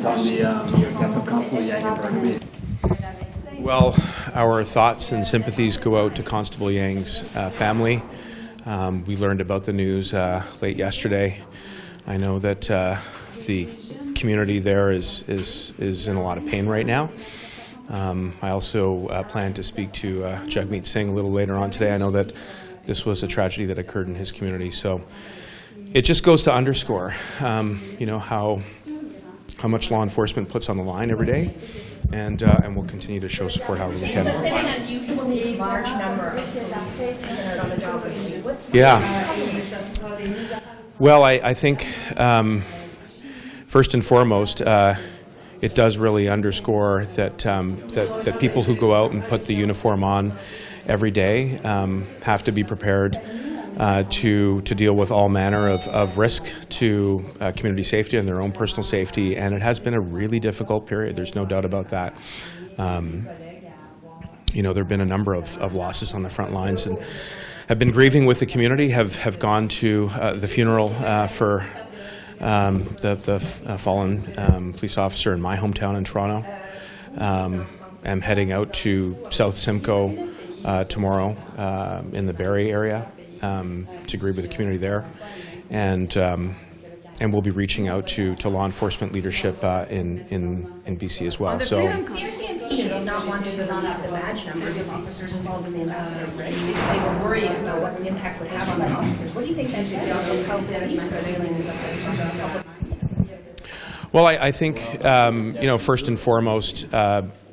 comment on the death of Constable Yang in Burnaby? Well, our thoughts and sympathies go out to Constable Yang's family. We learned about the news late yesterday. I know that the community there is in a lot of pain right now. I also plan to speak to Jagmeet Singh a little later on today. I know that this was a tragedy that occurred in his community, so it just goes to underscore, how much law enforcement puts on the line every day, and we'll continue to show support however we can. There's been an unusually large number of police taken out on the job. Yeah. Well, I think first and foremost, it does really underscore that people who go out and put the uniform on every day have to be prepared to deal with all manner of risk to community safety and their own personal safety, and it has been a really difficult period. There's no doubt about that. There have been a number of losses on the front lines, and have been grieving with the community. Have gone to the funeral for the fallen police officer in my hometown in Toronto. I'm heading out to South Simcoe tomorrow in the Barrie area to grieve with the community there, and we'll be reaching out to law enforcement leadership in BC as well. So. He did not want to release the badge numbers of officers involved in the Ambassador Bridge because they were worried about what the impact would have on the officers. What do you think that should be on how police are dealing with the public? Well, I think, first and foremost,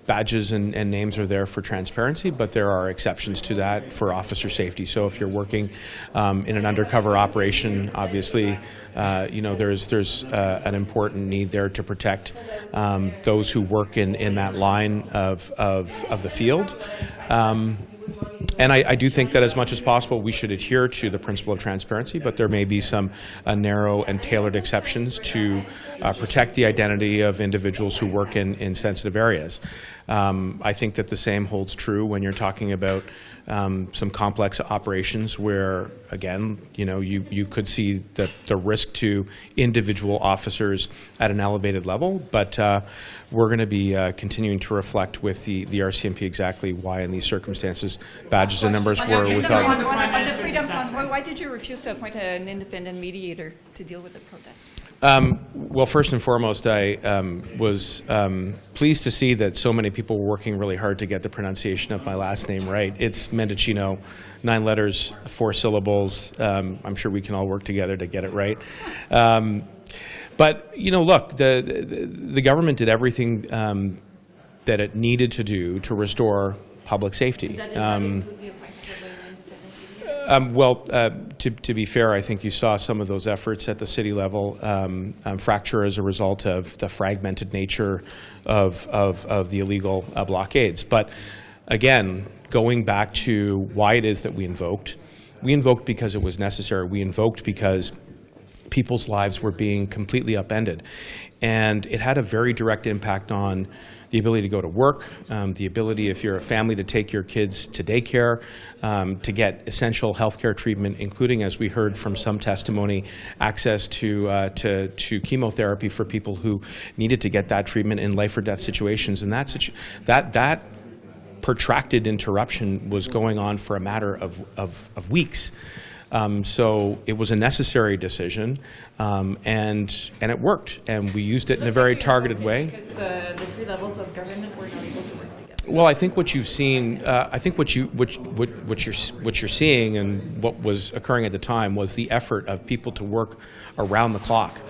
badges and names are there for transparency, but there are exceptions to that for officer safety. So if you're working in an undercover operation, obviously, there's an important need there to protect those who work in that line of the field. And I do think that as much as possible we should adhere to the principle of transparency, but there may be some narrow and tailored exceptions to protect the identity of individuals who work in sensitive areas. I think that the same holds true when you're talking about some complex operations where, again, you could see the risk to individual officers at an elevated level, but we're going to be continuing to reflect with the RCMP exactly why in these circumstances badges and numbers were withheld. On the Freedom Fund, why did you refuse to appoint an independent mediator to deal with the protest? Well, first and foremost, I was pleased to see that so many people were working really hard to get the pronunciation of my last name right. It's Mendicino, 9 letters, 4 syllables. I'm sure we can all work together to get it right. But look, the government did everything that it needed to do to restore public safety. To be fair, I think you saw some of those efforts at the city level fracture as a result of the fragmented nature of the illegal blockades. But again, going back to why it is that we invoked because it was necessary. We invoked because people's lives were being completely upended. And it had a very direct impact on the ability to go to work, the ability, if you're a family, to take your kids to daycare, to get essential healthcare treatment, including, as we heard from some testimony, access to chemotherapy for people who needed to get that treatment in life or death situations. And that protracted interruption was going on for a matter of weeks. So it was a necessary decision, and it worked, and we used it in a very targeted way. Because the 3 levels of government were not able to work together. Well, I think what you've seen, I think what you're seeing, and what was occurring at the time was the effort of people to work around the clock.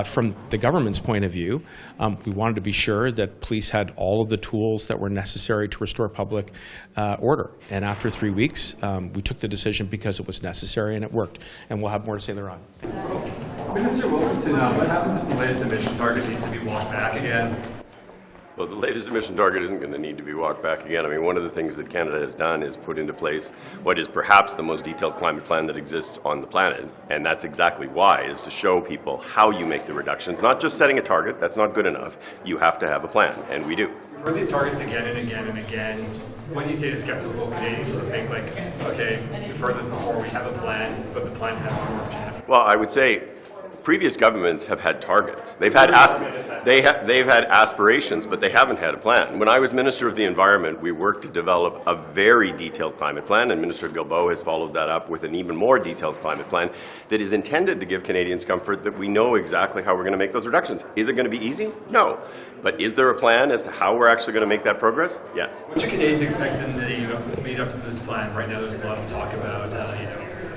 From the government's point of view, we wanted to be sure that police had all of the tools that were necessary to restore public order. And after 3 weeks, we took the decision because it was necessary and it worked. And we'll have more to say later on. Minister Wilkinson, what happens if the latest emission target needs to be walked back again? Well, the latest emission target isn't going to need to be walked back again. I mean, one of the things that Canada has done is put into place what is perhaps the most detailed climate plan that exists on the planet. And that's exactly why, is to show people how you make the reductions. Not just setting a target, that's not good enough. You have to have a plan, and we do. You've heard these targets again and again and again. When you say to skeptical Canadians to think like, okay, we've heard this before, we have a plan, but the plan hasn't worked yet. Well, I would say previous governments have had targets. They've had aspirations, but they haven't had a plan. When I was Minister of the Environment, we worked to develop a very detailed climate plan, and Minister Guilbeault has followed that up with an even more detailed climate plan that is intended to give Canadians comfort that we know exactly how we're going to make those reductions. Is it going to be easy? No. But is there a plan as to how we're actually going to make that progress? Yes. What should Canadians expect in the lead up to this plan? Right now there's a lot of talk about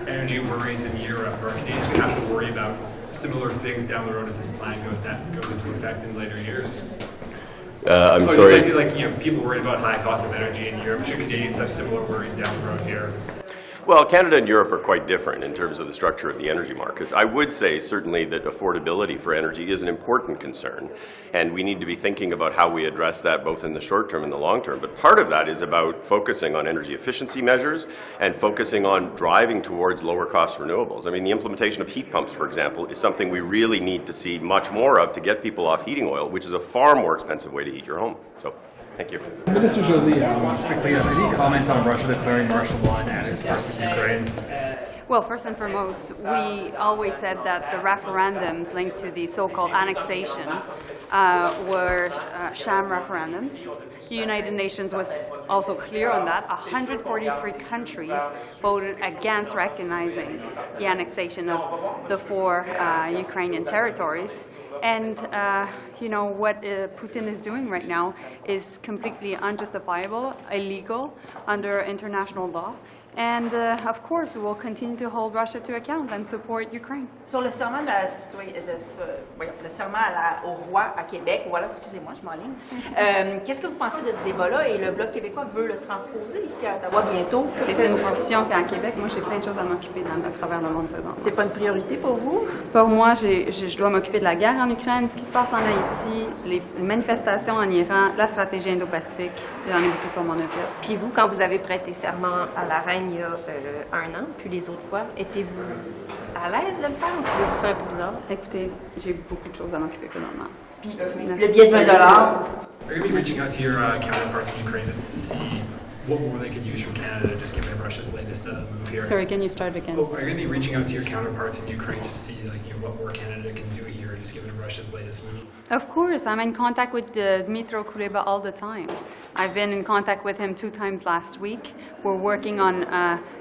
energy worries in Europe. Are Canadians going to have to worry about similar things down the road as this plan goes into effect in later years? I'm sorry. Like people worried about high cost of energy in Europe. Should Canadians have similar worries down the road here? Well, Canada and Europe are quite different in terms of the structure of the energy markets. I would say certainly that affordability for energy is an important concern, and we need to be thinking about how we address that both in the short term and the long term. But part of that is about focusing on energy efficiency measures and focusing on driving towards lower cost renewables. I mean, the implementation of heat pumps, for example, is something we really need to see much more of to get people off heating oil, which is a far more expensive way to heat your home. So, thank you. Minister Joly, Quickly, any comment on Russia declaring martial law and annexing parts of Ukraine? Well, first and foremost, we always said that the referendums linked to the so-called annexation were sham referendums. The United Nations was also clear on that. 143 countries voted against recognizing the annexation of the 4 Ukrainian territories. And, you know, what Putin is doing right now is completely unjustifiable, illegal under international law. And, of course, we will continue to hold Russia to account and support Ukraine. Sur le serment, le serment au roi à Québec, voilà, excusez-moi, je m'enligne. Qu'est-ce que vous pensez de ce débat-là? Et le Bloc québécois veut le transposer ici à Ottawa bientôt. C'est une discussion qu'à Québec, moi, j'ai plein de choses à m'occuper à travers le monde présent. C'est pas une priorité pour vous? Pour moi, je dois m'occuper de la guerre en Ukraine, ce qui se passe en Haïti, les manifestations en Iran, la stratégie Indo-Pacifique. J'en ai beaucoup sur mon assiette. Puis vous, quand vous avez prêté serment à la reine il y a 1 an, puis les autres fois, étiez-vous à l'aise de le faire ou trouvez-vous ça un peu bizarre? Écoutez, j'ai beaucoup de choses à m'occuper présentement. Puis le billet de $20. Are you going to be reaching out to your counterparts in Ukraine just to see what more they could use from Canada, just given Russia's latest move here? Sorry, can you start again? Are you going to be reaching out to your counterparts in Ukraine just to see what more Canada can do here, just given Russia's latest move? Of course, I'm in contact with Dmytro Kuleba all the time. I've been in contact with him 2 times last week. We're working on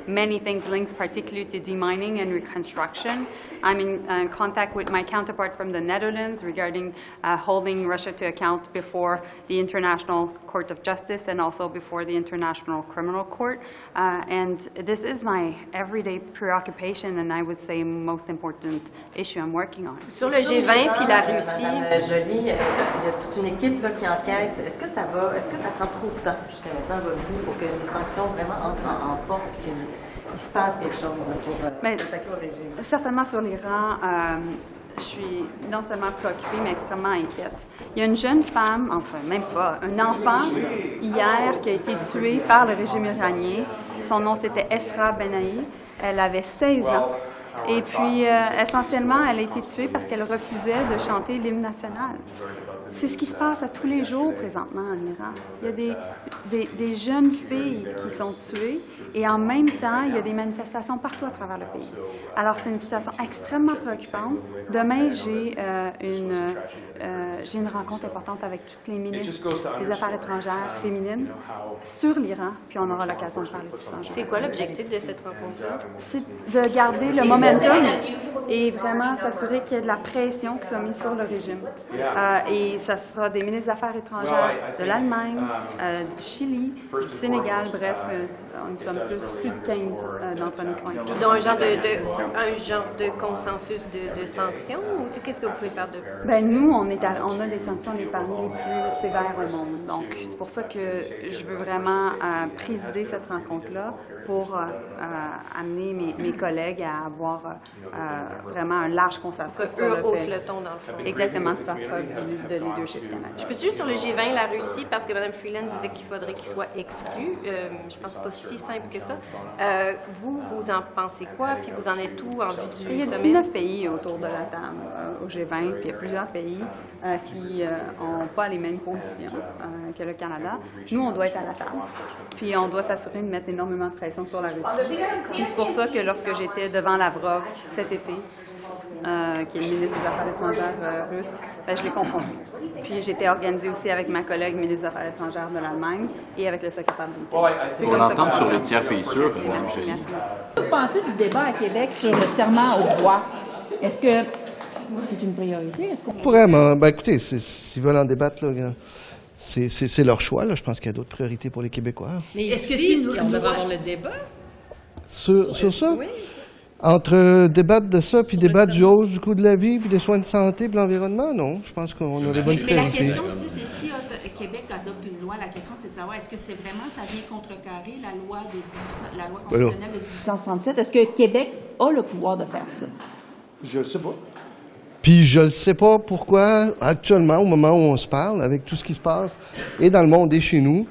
many things linked particularly to demining and reconstruction. I'm in contact with my counterpart from the Netherlands regarding holding Russia to account before the International Court of Justice and also before the International Criminal Court. And this is my everyday preoccupation and I would say most important issue I'm working on. Sur le G20 puis la Russie. Joly, il y a toute une équipe là, qui enquête. Est-ce que ça prend trop de temps jusqu'à maintenant, votre goût, pour que les sanctions vraiment entrent en force et qu'il se passe quelque chose pour s'attaquer au régime? Certainement sur l'Iran, je suis non seulement préoccupée, mais extrêmement inquiète. Il y a une jeune femme, enfin même pas, un enfant hier qui a été tué par le régime iranien. Son nom c'était Esra Benahi. Elle avait 16 ans. Et puis, essentiellement, elle a été tuée parce qu'elle refusait de chanter l'hymne national. C'est ce qui se passe à tous les jours présentement en Iran. Il y a des jeunes filles qui sont tuées et en même temps, il y a des manifestations partout à travers le pays. Alors, c'est une situation extrêmement préoccupante. Demain, j'ai une rencontre importante avec toutes les ministres des Affaires étrangères féminines sur l'Iran, puis on aura l'occasion de parler de ça. C'est quoi l'objectif de cette rencontre-là? C'est de garder le momentum et vraiment s'assurer qu'il y ait de la pression qui soit mise sur le régime. Et ça sera des ministres des Affaires étrangères de l'Allemagne, du Chili, du Sénégal, bref, nous sommes plus de 15 d'entre nous qui vont être. Puis donc un genre de consensus de sanctions ou qu'est-ce que vous pouvez faire de plus? Ben nous, on a des sanctions parmi les plus sévères au monde. Donc c'est pour ça que je veux vraiment présider cette rencontre-là pour amener mes collègues à avoir vraiment un large consensus sur le hausse fait. le ton dans le fond. Exactement, de faire preuve de leadership canadien. Je peux juste sur le G20, la Russie, parce que Mme Freeland disait qu'il faudrait qu'il soit exclu. Je pense que c'est pas si simple que ça. Vous en pensez quoi? Puis vous en êtes où en vue du sommet? Il y a 19 pays autour de la table au G20, puis il y a plusieurs pays qui n'ont pas les mêmes positions que le Canada. Nous, on doit être à la table. Puis on doit s'assurer de mettre énormément de pression sur la Russie. Puis c'est pour ça que lorsque j'étais devant Lavrov, Lavrov cet été, qui est le ministre des Affaires étrangères russe. Ben, je l'ai confondu. Puis j'étais organisée aussi avec ma collègue ministre des Affaires étrangères de l'Allemagne et avec le secrétaire d'État. On l'entend sur les tiers pays sûrs, Michel. Qu'est-ce que vous pensez du débat à Québec sur le serment au roi? Est-ce que c'est une priorité? Vraiment. Ben, écoutez, s'ils veulent en débattre, là, c'est leur choix. Là. Je pense qu'il y a d'autres priorités pour les Québécois. Mais est-ce que si on devrait avoir le débat? Sur ça? Oui. Entre débattre de ça, puis débattre du hausse du coût de la vie, puis des soins de santé, puis l'environnement, non. Je pense qu'on a les bonnes Mais la priorités. question aussi, c'est si Québec adopte une loi, la question c'est de savoir est-ce que c'est vraiment, ça vient contrecarrer la loi constitutionnelle de 1867? Est-ce que Québec a le pouvoir de faire ça? Je le sais pas. Puis je ne sais pas pourquoi, actuellement, au moment où on se parle, avec tout ce qui se passe, et dans le monde et chez nous,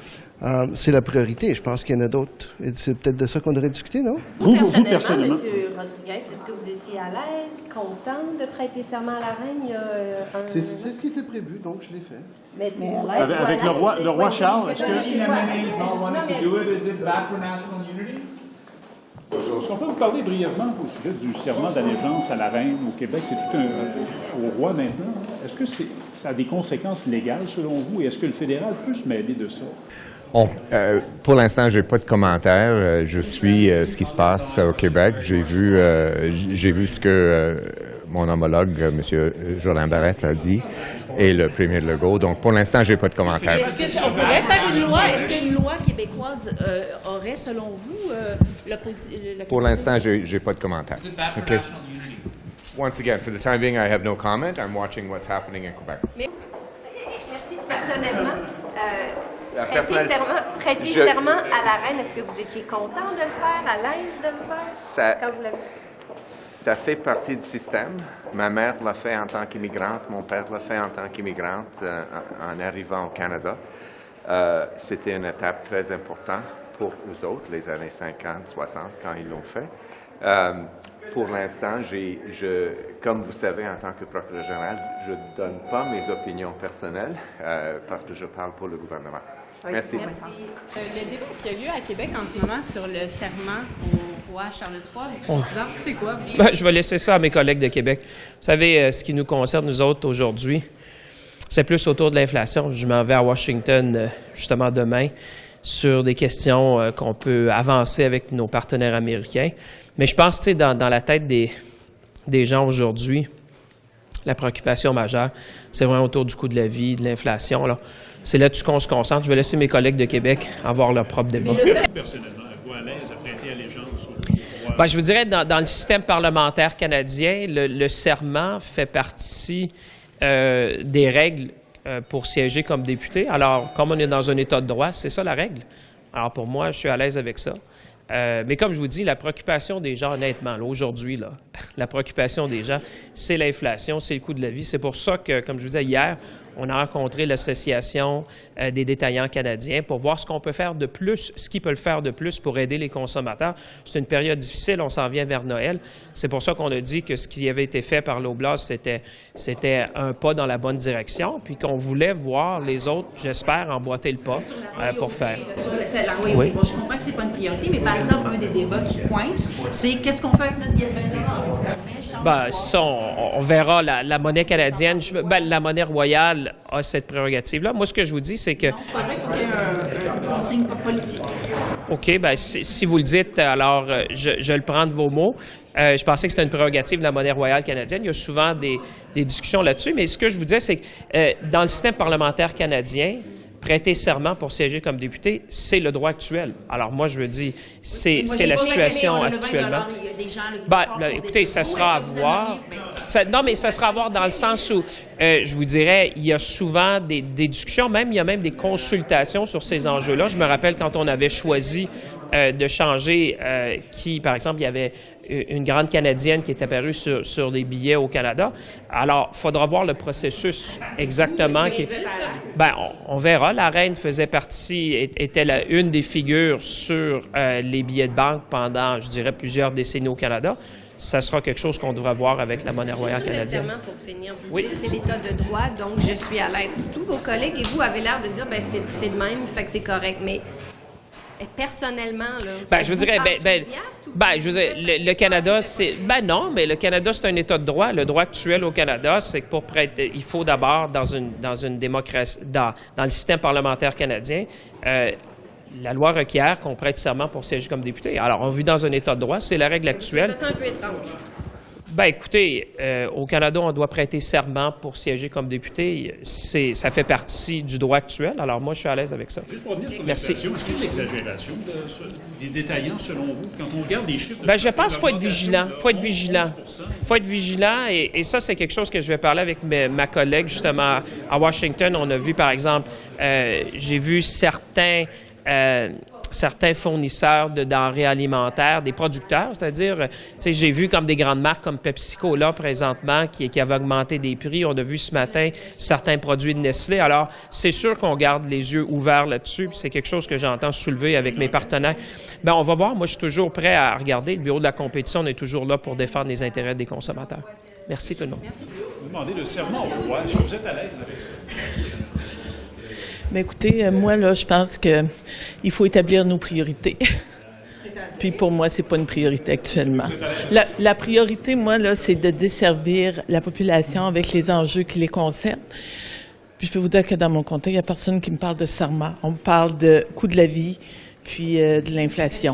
c'est la priorité. Je pense qu'il y en a d'autres. Et c'est peut-être de ça qu'on devrait discuter, non? Vous, personnellement, M. Rodriguez, est-ce que vous étiez à l'aise, content de prêter serment à la reine? C'est ce qui était prévu, donc je l'ai fait. Mais Avec le roi Charles, est-ce que... Si on peut vous parler brièvement au sujet du serment d'allégeance à la reine au Québec, c'est tout au roi maintenant. Est-ce que ça a des conséquences légales selon vous et est-ce que le fédéral peut se mêler de ça? Pour l'instant, j'ai pas de commentaires. Je suis ce qui se passe au Québec. J'ai vu ce que mon homologue, M. Jolin Barrette, a dit, et le premier Legault. Donc, pour l'instant, j'ai pas de commentaires. Est-ce qu'on pourrait faire une loi? Est-ce qu'une loi québécoise aurait, selon vous, la Pour l'instant, j'ai pas de commentaires. Okay. Once again, for the time being, I have no comment. I'm watching what's happening in Quebec. Merci. Personnellement, prêter Je- serment à la reine, est-ce que vous étiez content de le faire, à l'aise de le faire quand vous l'avez fait? Ça fait partie du système. Ma mère l'a fait en tant qu'immigrante, mon père l'a fait en tant qu'immigrante en arrivant au Canada. C'était une étape très importante pour nous autres, les années 50, 60, quand ils l'ont fait. Pour l'instant, comme vous savez, en tant que procureur général, je ne donne pas mes opinions personnelles parce que je parle pour le gouvernement. Merci. Le débat qui a lieu à Québec en ce moment sur le serment au roi Charles III, c'est quoi? Je vais laisser ça à mes collègues de Québec. Vous savez, ce qui nous concerne, nous autres, aujourd'hui, c'est plus autour de l'inflation. Je m'en vais à Washington, justement, demain, sur des questions qu'on peut avancer avec nos partenaires américains. Mais je pense, tu sais, dans la tête des gens aujourd'hui, la préoccupation majeure, c'est vraiment autour du coût de la vie, de l'inflation. C'est là-dessus qu'on se concentre. Je vais laisser mes collègues de Québec avoir leur propre débat. Personnellement, êtes-vous à l'aise à prêter allégeance au roi? Je vous dirais, dans le système parlementaire canadien, le serment fait partie des règles pour siéger comme député. Alors, comme on est dans un État de droit, c'est ça la règle. Alors, pour moi, je suis à l'aise avec ça. Mais comme je vous dis, la préoccupation des gens, honnêtement, aujourd'hui, la préoccupation des gens, c'est l'inflation, c'est le coût de la vie. C'est pour ça que, comme je vous disais hier, on a rencontré l'Association des détaillants canadiens pour voir ce qu'on peut faire de plus, ce qu'ils peuvent faire de plus pour aider les consommateurs. C'est une période difficile, on s'en vient vers Noël. C'est pour ça qu'on a dit que ce qui avait été fait par l'Oblast, c'était un pas dans la bonne direction, puis qu'on voulait voir les autres, j'espère, emboîter le pas pour faire. Oui. Bon, je comprends que c'est pas une priorité, mais par exemple, un des débats qui pointe, c'est qu'est-ce qu'on fait avec notre billet de 20 $? Ça, on verra. La monnaie canadienne, la monnaie royale a cette prérogative-là. Moi, ce que je vous dis, c'est que... Il faudrait qu'il y ait un consigne politique. OK, si vous le dites, alors je le prends de vos mots. Je pensais que c'était une prérogative de la monnaie royale canadienne. Il y a souvent des discussions là-dessus, mais ce que je vous disais, c'est que dans le système parlementaire canadien, prêter serment pour siéger comme député, c'est le droit actuel. Alors moi, je veux dire, c'est la situation actuellement. Écoutez, ça sera à voir. Non, mais ça sera à voir dans le sens où, je vous dirais, il y a souvent des discussions, il y a même des consultations sur ces enjeux-là. Je me rappelle quand on avait choisi de changer par exemple, il y avait une grande Canadienne qui est apparue sur des billets au Canada. Alors, il faudra voir le processus exactement. On verra. La reine faisait partie, était une des figures sur les billets de banque pendant, je dirais, plusieurs décennies au Canada. Ça sera quelque chose qu'on devra voir avec la monnaie royale canadienne. Le serment, pour finir, vous dites, c'est l'État de droit, donc je suis à l'aise. Tous vos collègues et vous avez l'air de dire, c'est de même, fait que c'est correct. Mais personnellement, là? Ben, je vous dirais, enthousiaste ou je veux dire, le Canada, c'est... Ben non, mais le Canada, c'est un État de droit. Le droit actuel au Canada, c'est que pour prêter, il faut d'abord, dans une démocratie, dans le système parlementaire canadien, la loi requiert qu'on prête serment pour siéger comme député. Alors, on vit dans un État de droit, c'est la règle actuelle. C'est un peu étrange. Ben écoutez, au Canada, on doit prêter serment pour siéger comme député. Ça fait partie du droit actuel. Alors moi, je suis à l'aise avec ça. Juste pour revenir sur Merci. l'inflation, est-ce qu'il y a de l'exagération des détaillants selon vous? Quand on regarde les chiffres... Ben, je pense qu'il faut être vigilant. Il faut être vigilant et ça, c'est quelque chose que je vais parler avec ma collègue justement à Washington. On a vu, par exemple, j'ai vu certains fournisseurs de denrées alimentaires, des producteurs, c'est-à-dire, j'ai vu comme des grandes marques comme PepsiCo, là, présentement, qui avaient augmenté des prix. On a vu ce matin certains produits de Nestlé. Alors, c'est sûr qu'on garde les yeux ouverts là-dessus, puis c'est quelque chose que j'entends soulever avec mes partenaires. Ben, on va voir. Moi, je suis toujours prêt à regarder. Le Bureau de la compétition, on est toujours là pour défendre les intérêts des consommateurs. Merci tout le monde. Vous demandez le serment au roi. Est-ce que vous êtes à l'aise avec ça? Mais écoutez, moi, là, je pense qu'il faut établir nos priorités. Puis pour moi, c'est pas une priorité actuellement. La priorité, moi, là, c'est de desservir la population avec les enjeux qui les concernent. Puis je peux vous dire que dans mon comté, il n'y a personne qui me parle de serment. On me parle de coût de la vie, puis de l'inflation.